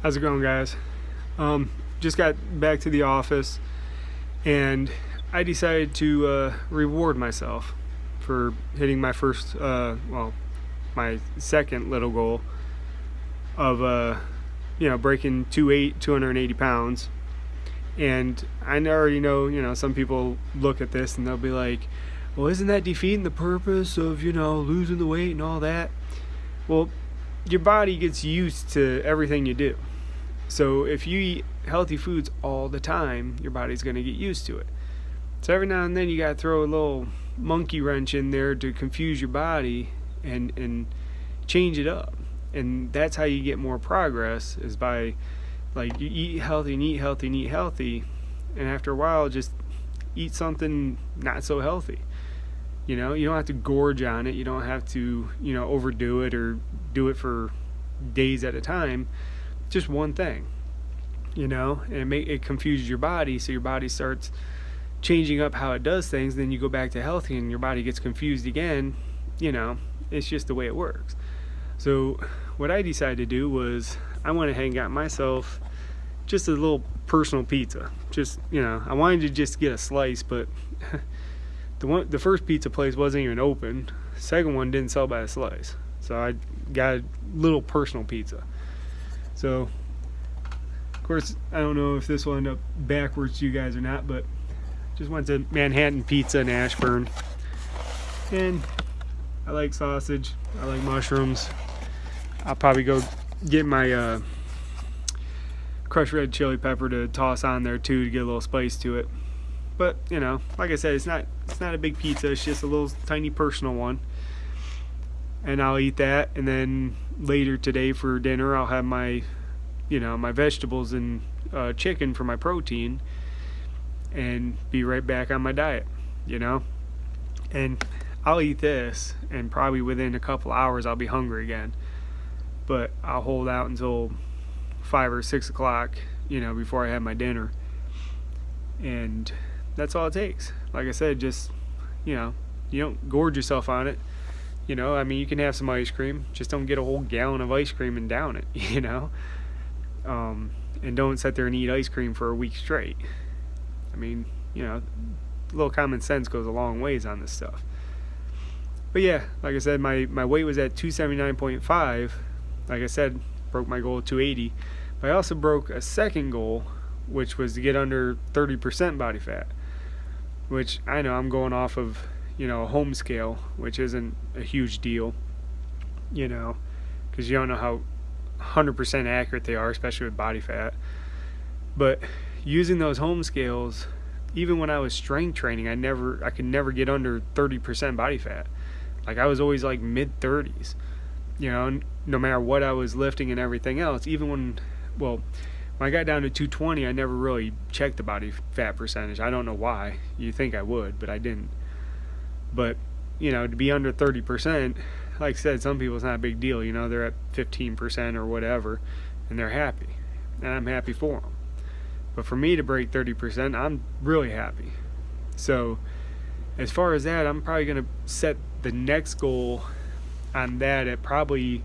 How's it going, guys? Just got back to the office, and I decided to reward myself for hitting my first, my second little goal of, breaking 280 pounds. And I already know, some people look at this and they'll be like, well, isn't that defeating the purpose of, losing the weight and all that? Well, your body gets used to everything you do. So if you eat healthy foods all the time, your body's going to get used to it. So every now and then you got to throw a little monkey wrench in there to confuse your body and change it up. And that's how you get more progress, is by, like, you eat healthy and eat healthy and eat healthy, and after a while just eat something not so healthy. You don't have to gorge on it. You don't have to, overdo it or do it for days at a time. Just one thing, and it confuses your body, so your body starts changing up how it does things. Then you go back to healthy and your body gets confused again. It's just the way it works. So what I decided to do was I went ahead and got myself just a little personal pizza. Just, I wanted to just get a slice, but the first pizza place wasn't even open. The second one didn't sell by the slice. So I got a little personal pizza. So, of course, I don't know if this will end up backwards to you guys or not, but just went to Manhattan Pizza in Ashburn. And I like sausage. I like mushrooms. I'll probably go get my crushed red chili pepper to toss on there too, to get a little spice to it. But, like I said, it's not a big pizza. It's just a little tiny personal one. And I'll eat that, and then later today for dinner I'll have my my vegetables and chicken for my protein, and be right back on my diet. And I'll eat this, and probably within a couple hours I'll be hungry again, but I'll hold out until 5 or 6 o'clock before I have my dinner. And that's all it takes. Like I said, just you don't gorge yourself on it. You can have some ice cream. Just don't get a whole gallon of ice cream and down it, and don't sit there and eat ice cream for a week straight. A little common sense goes a long ways on this stuff. But yeah, like I said, my weight was at 279.5. Like I said, broke my goal of 280. But I also broke a second goal, which was to get under 30% body fat, which I know I'm going off of a home scale, which isn't a huge deal, because you don't know how 100% accurate they are, especially with body fat. But using those home scales, even when I was strength training, I could never get under 30% body fat. Like, I was always like mid 30s, no matter what I was lifting and everything else. Even when I got down to 220, I never really checked the body fat percentage. I don't know why. You'd think I would, but I didn't. But, to be under 30%, like I said, some people it's not a big deal. They're at 15% or whatever, and they're happy. And I'm happy for them. But for me to break 30%, I'm really happy. So, as far as that, I'm probably going to set the next goal on that at probably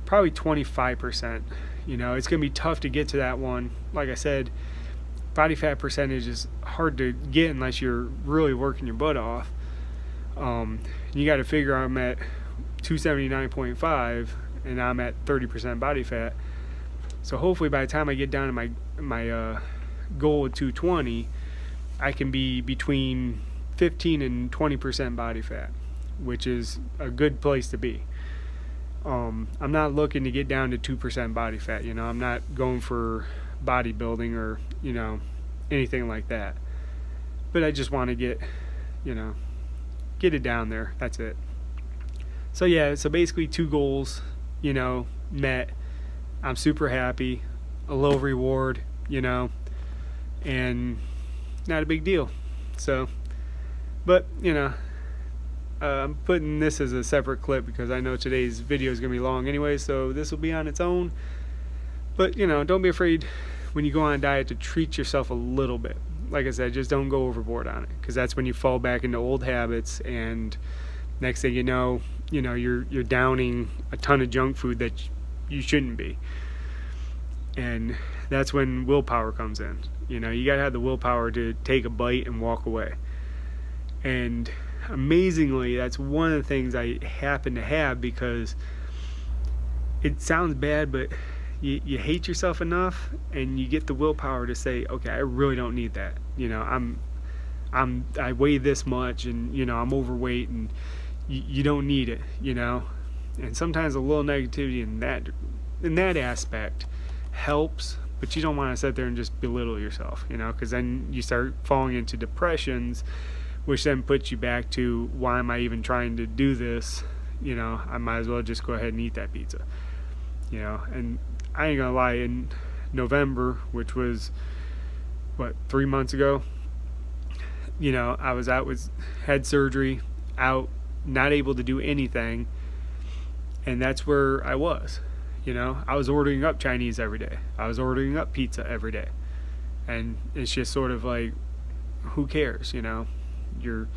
25%. It's going to be tough to get to that one. Like I said, body fat percentage is hard to get unless you're really working your butt off. You got to figure I'm at 279.5 and I'm at 30% body fat. So hopefully by the time I get down to my goal of 220, I can be between 15 and 20% body fat, which is a good place to be. I'm not looking to get down to 2% body fat. I'm not going for bodybuilding or anything like that. But I just want to get it down there. That's it. So yeah, so basically 2 goals, met. I'm super happy. A little reward, and not a big deal. So, but, I'm putting this as a separate clip because I know today's video is going to be long anyway, so this will be on its own. But, don't be afraid when you go on a diet to treat yourself a little bit. Like I said, just don't go overboard on it, because that's when you fall back into old habits, and next thing you know, you're downing a ton of junk food that you shouldn't be. And that's when willpower comes in. You got to have the willpower to take a bite and walk away. And amazingly, that's one of the things I happen to have, because it sounds bad, but you hate yourself enough and you get the willpower to say, okay, I really don't need that. I weigh this much, and I'm overweight, and you don't need it. And sometimes a little negativity in that aspect helps, but you don't want to sit there and just belittle yourself, because then you start falling into depressions, which then puts you back to, why am I even trying to do this? I might as well just go ahead and eat that pizza. And I ain't gonna lie, in November, which was 3 months ago, I was out with head surgery, out, not able to do anything, and that's where I was. I was ordering up Chinese every day. I was ordering up pizza every day. And it's just sort of like, who cares? You're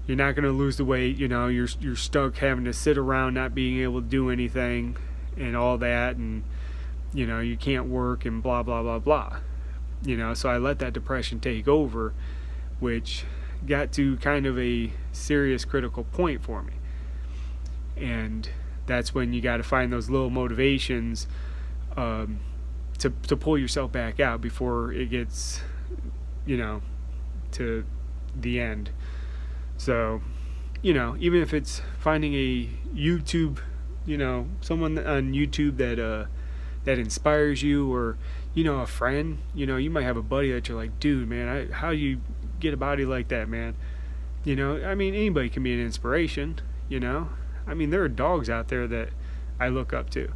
not going to lose the weight. You're stuck having to sit around not being able to do anything and all that, and you can't work and blah blah blah blah. So I let that depression take over, which got to kind of a serious critical point for me. And that's when you got to find those little motivations to pull yourself back out before it gets to the end. So even if it's finding a YouTube, someone on YouTube that inspires you, or a friend, you might have a buddy that you're like, dude, man, how do you get a body like that, man? Anybody can be an inspiration. There are dogs out there that I look up to,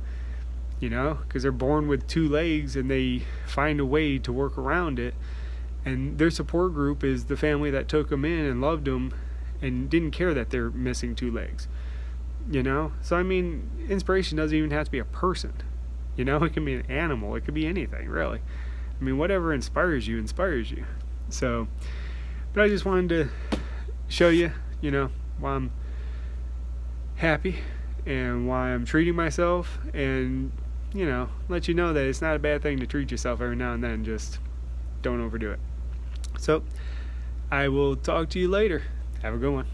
because they're born with 2 legs and they find a way to work around it. And their support group is the family that took them in and loved them and didn't care that they're missing 2 legs. So inspiration doesn't even have to be a person. It can be an animal. It could be anything, really. Whatever inspires you. So, but I just wanted to show you, why I'm happy and why I'm treating myself, and let you know that it's not a bad thing to treat yourself every now and then. Just don't overdo it. So I will talk to you later. Have a good one.